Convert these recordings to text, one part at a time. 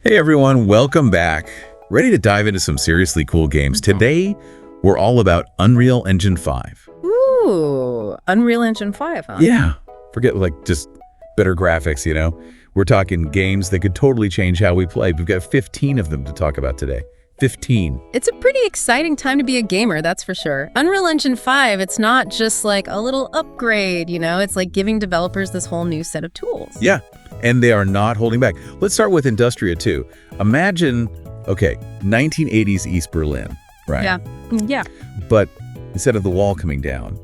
Hey everyone, welcome back. Ready to dive into some seriously cool games. Today, we're all about Unreal Engine 5. Ooh, Unreal Engine 5, huh? Yeah, forget just better graphics, you know? We're talking games that could totally change how we play. We've got 15 of them to talk about today. 15. It's a pretty exciting time to be a gamer, that's for sure. Unreal Engine 5, it's not just like a little upgrade, you know? It's like giving developers this whole new set of tools. Yeah, and they are not holding back. Let's start with Industria 2. Imagine, 1980s East Berlin, right? Yeah. But instead of the wall coming down,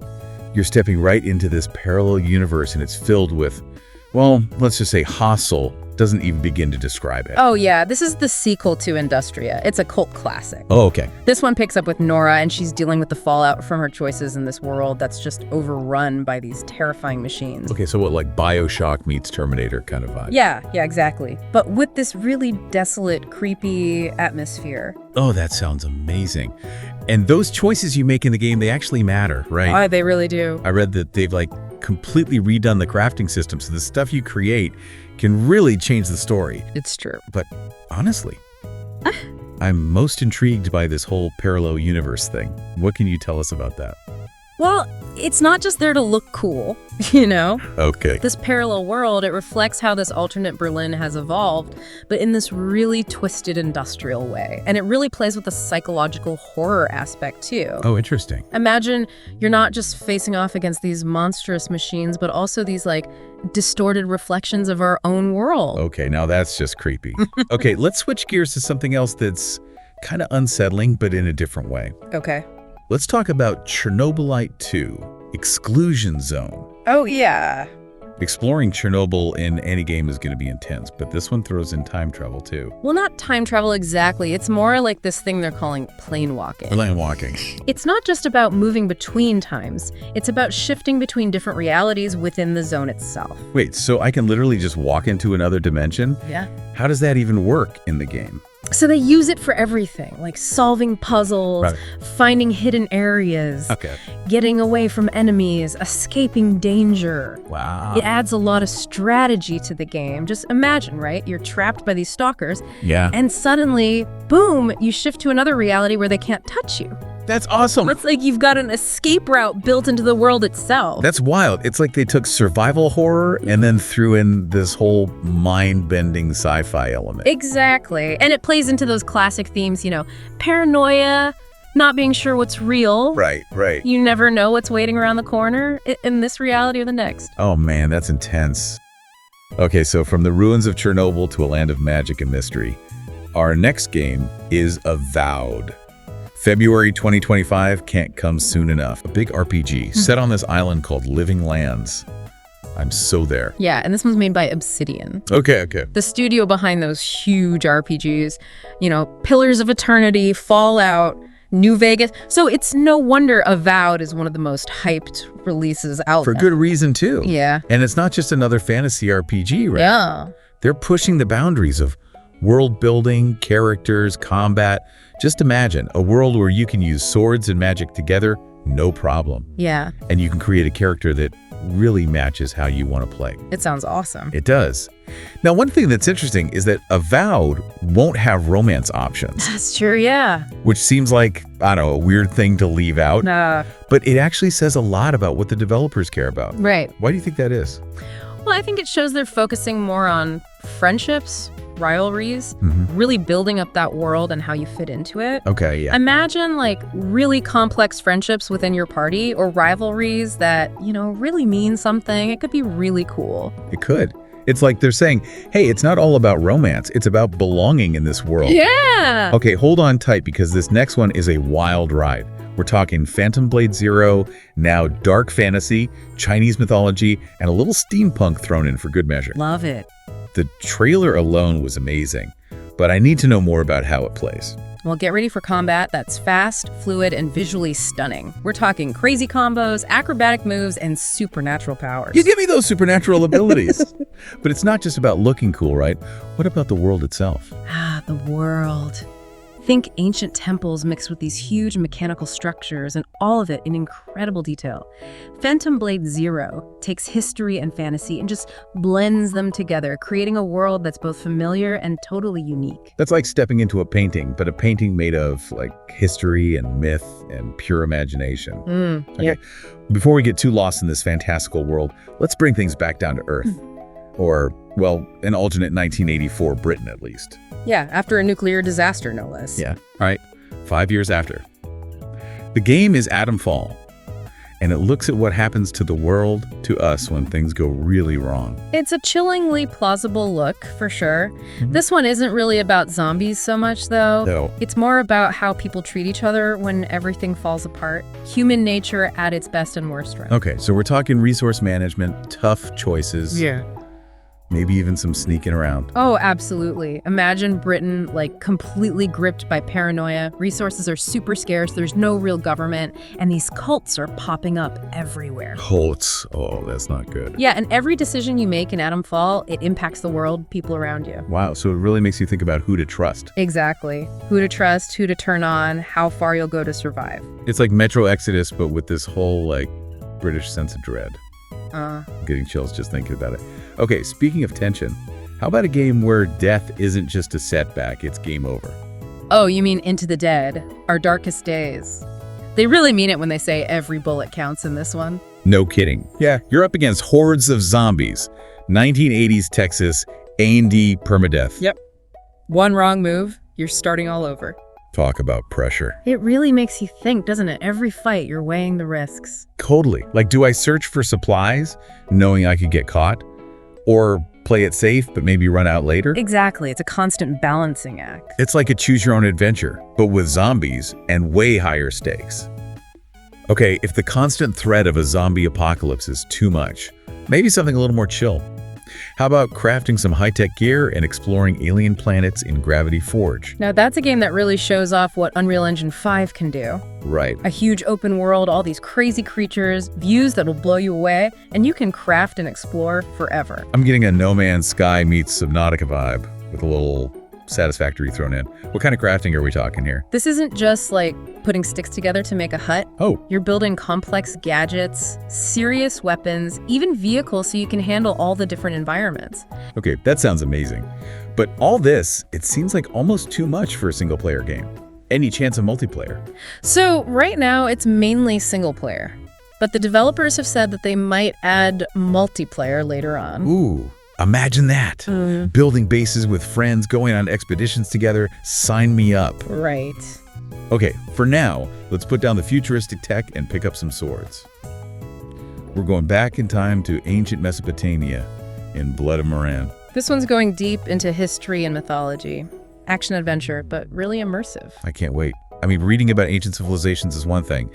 you're stepping right into this parallel universe, and it's filled with, well, let's just say hostile. Doesn't even begin to describe it. Oh, yeah. This is the sequel to Industria. It's a cult classic. Oh, okay. This one picks up with Nora, and she's dealing with the fallout from her choices in this world that's just overrun by these terrifying machines. Okay, so what, like BioShock meets Terminator kind of vibe? Yeah, exactly. But with this really desolate, creepy atmosphere. Oh, that sounds amazing. And those choices you make in the game, they actually matter, right? Oh, they really do. I read that they've completely redone the crafting system, so the stuff you create can really change the story. It's true. But honestly, I'm most intrigued by this whole parallel universe thing. What can you tell us about that? Well, it's not just there to look cool, you know? Okay. This parallel world, it reflects how this alternate Berlin has evolved, but in this really twisted industrial way. And it really plays with the psychological horror aspect, too. Oh, interesting. Imagine you're not just facing off against these monstrous machines, but also these, distorted reflections of our own world. Okay, now that's just creepy. Okay, let's switch gears to something else that's kind of unsettling, but in a different way. Okay. Let's talk about Chernobylite 2, Exclusion Zone. Oh, yeah. Exploring Chernobyl in any game is going to be intense, but this one throws in time travel too. Well, not time travel exactly. It's more like this thing they're calling plane walking. Plane walking. It's not just about moving between times. It's about shifting between different realities within the zone itself. Wait, so I can literally just walk into another dimension? Yeah. How does that even work in the game? So they use it for everything, like solving puzzles, Right. finding hidden areas, Okay. getting away from enemies, escaping danger. Wow. It adds a lot of strategy to the game. Just imagine, right? You're trapped by these stalkers, Yeah. and suddenly, boom, you shift to another reality where they can't touch you. That's awesome. It's like you've got an escape route built into the world itself. That's wild. It's like they took survival horror and then threw in this whole mind-bending sci-fi element. Exactly. And it plays into those classic themes, paranoia, not being sure what's real. Right. You never know what's waiting around the corner in this reality or the next. Oh man, that's intense. Okay, so from the ruins of Chernobyl to a land of magic and mystery, our next game is Avowed. February 2025 can't come soon enough. A big RPG set on this island called Living Lands. I'm so there. Yeah, and this one's made by Obsidian. Okay. The studio behind those huge RPGs, Pillars of Eternity, Fallout, New Vegas. So it's no wonder Avowed is one of the most hyped releases out For there. good reason, too. Yeah. And it's not just another fantasy RPG, right? Yeah. They're pushing the boundaries of world building, characters, combat. Just imagine a world where you can use swords and magic together, no problem. Yeah. And you can create a character that really matches how you want to play. It sounds awesome. It does. Now, one thing that's interesting is that Avowed won't have romance options, That's true, yeah. which seems like, I don't know, a weird thing to leave out. But it actually says a lot about what the developers care about. Right. Why do you think that is? Well, I think it shows they're focusing more on friendships, rivalries, really building up that world and how you fit into it. Okay, yeah. Imagine really complex friendships within your party or rivalries that, really mean something. It could be really cool. It could. It's like they're saying, hey, it's not all about romance. It's about belonging in this world. Yeah. Okay, hold on tight because this next one is a wild ride. We're talking Phantom Blade Zero, now dark fantasy, Chinese mythology, and a little steampunk thrown in for good measure. Love it. The trailer alone was amazing, but I need to know more about how it plays. Well, get ready for combat that's fast, fluid, and visually stunning. We're talking crazy combos, acrobatic moves, and supernatural powers. You give me those supernatural abilities. But it's not just about looking cool, right? What about the world itself? The world. Think ancient temples mixed with these huge mechanical structures, and all of it in incredible detail. Phantom Blade Zero takes history and fantasy and just blends them together, creating a world that's both familiar and totally unique. That's like stepping into a painting, but a painting made of like history and myth and pure imagination. Yeah. Before we get too lost in this fantastical world, let's bring things back down to Earth. Or, well, an alternate 1984 Britain, at least. Yeah, after a nuclear disaster, no less. Yeah. All right, 5 years after. The game is Atomfall, and it looks at what happens to the world, to us, when things go really wrong. It's a chillingly plausible look, for sure. This one isn't really about zombies so much, though. No. It's more about how people treat each other when everything falls apart. Human nature at its best and worst, right? Okay, so we're talking resource management, tough choices. Yeah. Maybe even some sneaking around. Oh, absolutely. Imagine Britain, like, completely gripped by paranoia. Resources are super scarce, there's no real government, and these cults are popping up everywhere. Cults. Oh, that's not good. Yeah, and every decision you make in Atomfall, it impacts the world, people around you. Wow, so it really makes you think about who to trust. Exactly. Who to trust, who to turn on, how far you'll go to survive. It's like Metro Exodus, but with this whole, like, British sense of dread. I'm getting chills just thinking about it. Okay, speaking of tension, how about a game where death isn't just a setback, it's game over? Oh, you mean Into the Dead, Our Darkest Days. They really mean it when they say every bullet counts in this one. No kidding. Yeah, you're up against hordes of zombies. 1980s Texas, A&D permadeath. Yep. One wrong move, you're starting all over. Talk about pressure. It really makes you think, doesn't it? Every fight, you're weighing the risks. Totally. Like, do I search for supplies, knowing I could get caught? Or play it safe, but maybe run out later? Exactly. It's a constant balancing act. It's like a choose-your-own-adventure, but with zombies and way higher stakes. Okay, if the constant threat of a zombie apocalypse is too much, maybe something a little more chill. How about crafting some high-tech gear and exploring alien planets in Gravity Forge? Now, that's a game that really shows off what Unreal Engine 5 can do. Right. A huge open world, all these crazy creatures, views that'll blow you away, and you can craft and explore forever. I'm getting a No Man's Sky meets Subnautica vibe with a little Satisfactory thrown in. What kind of crafting are we talking here? This isn't just like putting sticks together to make a hut. Oh. You're building complex gadgets, serious weapons, even vehicles so you can handle all the different environments. Okay, that sounds amazing. But all this, it seems like almost too much for a single-player game. Any chance of multiplayer? So right now it's mainly single player, but the developers have said that they might add multiplayer later on. Ooh. Imagine that. Building bases with friends, going on expeditions together. Sign me up. Right. Okay, for now, let's put down the futuristic tech and pick up some swords. We're going back in time to ancient Mesopotamia in Blood of Mehran. This one's going deep into history and mythology. Action-adventure, but really immersive. I can't wait. I mean, reading about ancient civilizations is one thing,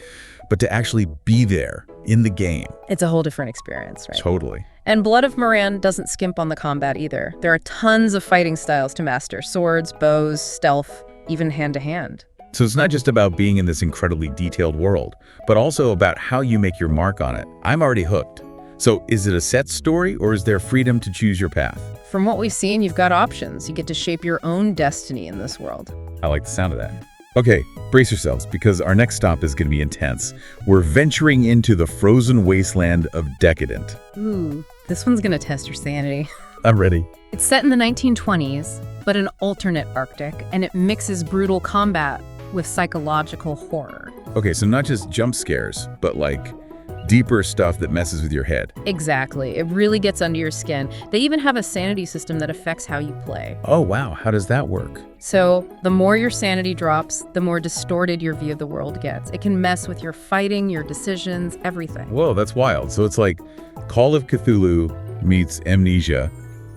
but to actually be there in the game. It's a whole different experience, right? Totally. And Blood of Mehran doesn't skimp on the combat either. There are tons of fighting styles to master. Swords, bows, stealth, even hand-to-hand. So it's not just about being in this incredibly detailed world, but also about how you make your mark on it. I'm already hooked. So is it a set story, or is there freedom to choose your path? From what we've seen, you've got options. You get to shape your own destiny in this world. I like the sound of that. Okay, brace yourselves, because our next stop is going to be intense. We're venturing into the frozen wasteland of Decadent. Ooh, this one's gonna test your sanity. I'm ready. It's set in the 1920s, but an alternate Arctic, and it mixes brutal combat with psychological horror. Okay, so not just jump scares, but like deeper stuff that messes with your head. Exactly. It really gets under your skin. They even have a sanity system that affects how you play. Oh, wow. How does that work? So the more your sanity drops, the more distorted your view of the world gets. It can mess with your fighting, your decisions, everything. Whoa, that's wild. So it's like Call of Cthulhu meets Amnesia,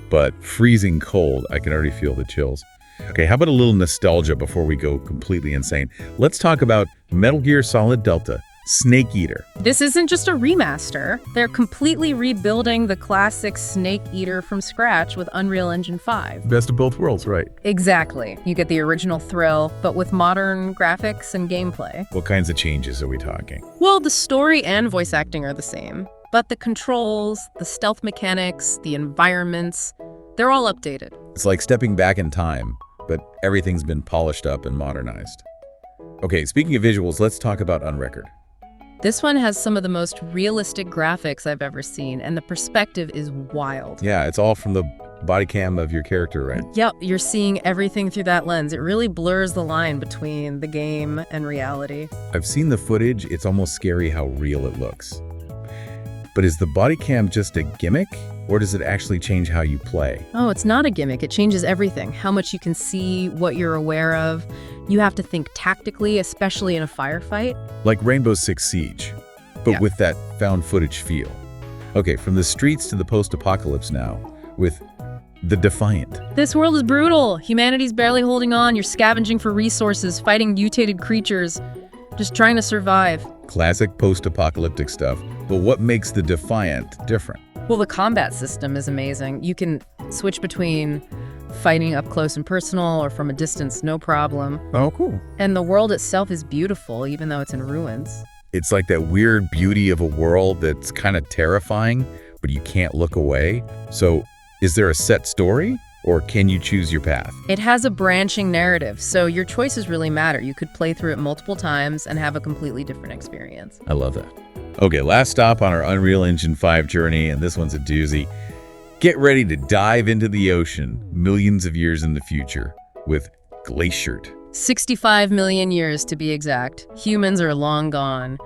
but freezing cold. I can already feel the chills. Okay, how about a little nostalgia before we go completely insane? Let's talk about Metal Gear Solid Delta. Snake Eater. This isn't just a remaster. They're completely rebuilding the classic Snake Eater from scratch with Unreal Engine 5. Best of both worlds, right? Exactly. You get the original thrill, but with modern graphics and gameplay. What kinds of changes are we talking? Well, the story and voice acting are the same, but the controls, the stealth mechanics, the environments, they're all updated. It's like stepping back in time, but everything's been polished up and modernized. Okay, speaking of visuals, let's talk about Unrecord. This one has some of the most realistic graphics I've ever seen, and the perspective is wild. Yeah, it's all from the body cam of your character, right? Yep, you're seeing everything through that lens. It really blurs the line between the game and reality. I've seen the footage. It's almost scary how real it looks. But is the body cam just a gimmick, or does it actually change how you play? Oh, it's not a gimmick. It changes everything. How much you can see, what you're aware of. You have to think tactically, especially in a firefight. Like Rainbow Six Siege, but Yeah. with that found footage feel. Okay, from the streets to the post-apocalypse now, with the Defiant. This world is brutal. Humanity's barely holding on. You're scavenging for resources, fighting mutated creatures, just trying to survive. Classic post-apocalyptic stuff, but what makes the Defiant different? Well, the combat system is amazing. You can switch between fighting up close and personal or from a distance, no problem. Oh, cool. And the world itself is beautiful, even though it's in ruins. It's like that weird beauty of a world that's kind of terrifying, but you can't look away. So, is there a set story, or can you choose your path? It has a branching narrative, so your choices really matter. You could play through it multiple times and have a completely different experience. I love that. Okay, last stop on our Unreal Engine 5 journey, and this one's a doozy. Get ready to dive into the ocean millions of years in the future with Glaciered. 65 million years to be exact. Humans are long gone,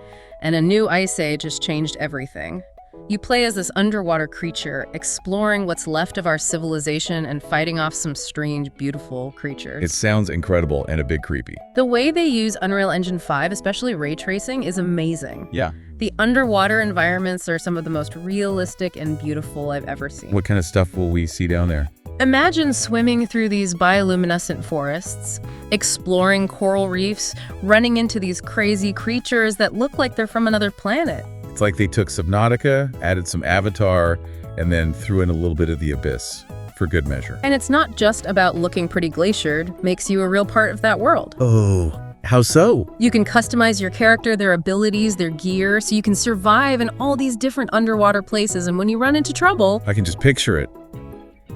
and a new ice age has changed everything. You play as this underwater creature, exploring what's left of our civilization and fighting off some strange, beautiful creatures. It sounds incredible and a bit creepy. The way they use Unreal Engine 5, especially ray tracing, is amazing. Yeah. The underwater environments are some of the most realistic and beautiful I've ever seen. What kind of stuff will we see down there? Imagine swimming through these bioluminescent forests, exploring coral reefs, running into these crazy creatures that look like they're from another planet. It's like they took Subnautica, added some Avatar, and then threw in a little bit of the Abyss for good measure. And it's not just about looking pretty glaciered, makes you a real part of that world. Oh, how so? You can customize your character, their abilities, their gear, so you can survive in all these different underwater places, and when you run into trouble... I can just picture it.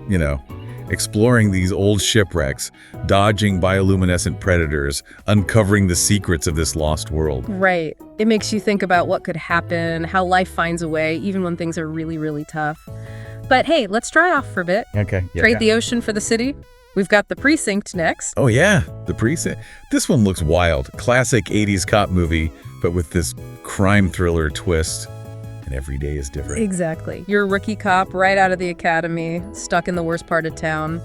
You know, exploring these old shipwrecks, dodging bioluminescent predators, uncovering the secrets of this lost world. Right. It makes you think about what could happen, how life finds a way, even when things are really, really tough. But hey, let's dry off for a bit. Okay. Yeah, Trade the ocean for the city. We've got the Precinct next. Oh yeah, the Precinct. This one looks wild. Classic 80s cop movie, but with this crime thriller twist. And every day is different. Exactly. You're a rookie cop right out of the academy, stuck in the worst part of town.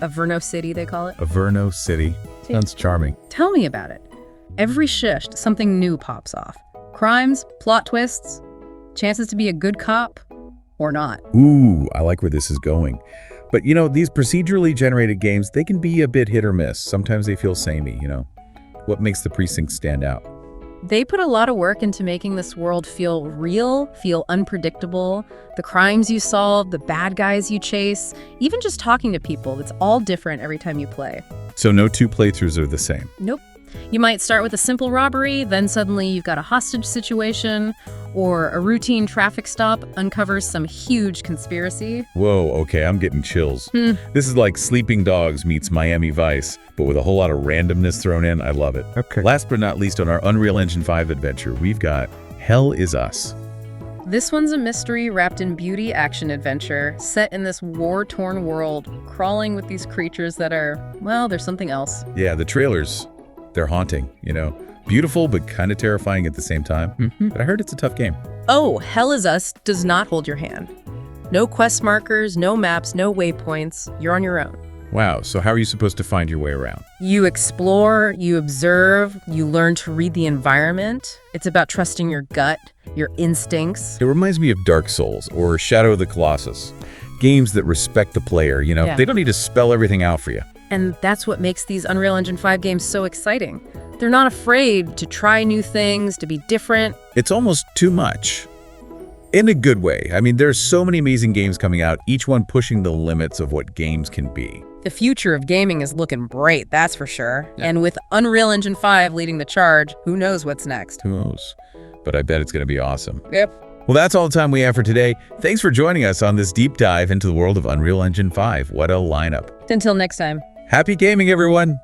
Averno City, they call it. Averno City. Sounds charming. Tell me about it. Every shift, something new pops off. Crimes, plot twists, chances to be a good cop or not. Ooh, I like where this is going. But you know, these procedurally generated games, they can be a bit hit or miss. Sometimes they feel samey, you know. What makes the Precinct stand out? They put a lot of work into making this world feel real, feel unpredictable. The crimes you solve, the bad guys you chase, even just talking to people, it's all different every time you play. So no two playthroughs are the same. Nope. You might start with a simple robbery, then suddenly you've got a hostage situation, or a routine traffic stop uncovers some huge conspiracy. Whoa, okay, I'm getting chills. This is like Sleeping Dogs meets Miami Vice, but with a whole lot of randomness thrown in. I love it. Okay. Last but not least on our Unreal Engine 5 adventure, we've got Hell Is Us. This one's a mystery wrapped in beauty action adventure, set in this war-torn world, crawling with these creatures that are, well, there's something else. Yeah, the trailers, they're haunting, you know. Beautiful, but kind of terrifying at the same time. But I heard it's a tough game. Oh, Hell Is Us does not hold your hand. No quest markers, no maps, no waypoints. You're on your own. Wow, so how are you supposed to find your way around? You explore, you observe, you learn to read the environment. It's about trusting your gut, your instincts. It reminds me of Dark Souls or Shadow of the Colossus. Games that respect the player, you know. Yeah. They don't need to spell everything out for you. And that's what makes these Unreal Engine 5 games so exciting. They're not afraid to try new things, to be different. It's almost too much. In a good way. I mean, there's so many amazing games coming out, each one pushing the limits of what games can be. The future of gaming is looking bright, that's for sure. Yeah. And with Unreal Engine 5 leading the charge, who knows what's next? Who knows? But I bet it's going to be awesome. Yep. Well, that's all the time we have for today. Thanks for joining us on this deep dive into the world of Unreal Engine 5. What a lineup. Until next time. Happy gaming, everyone!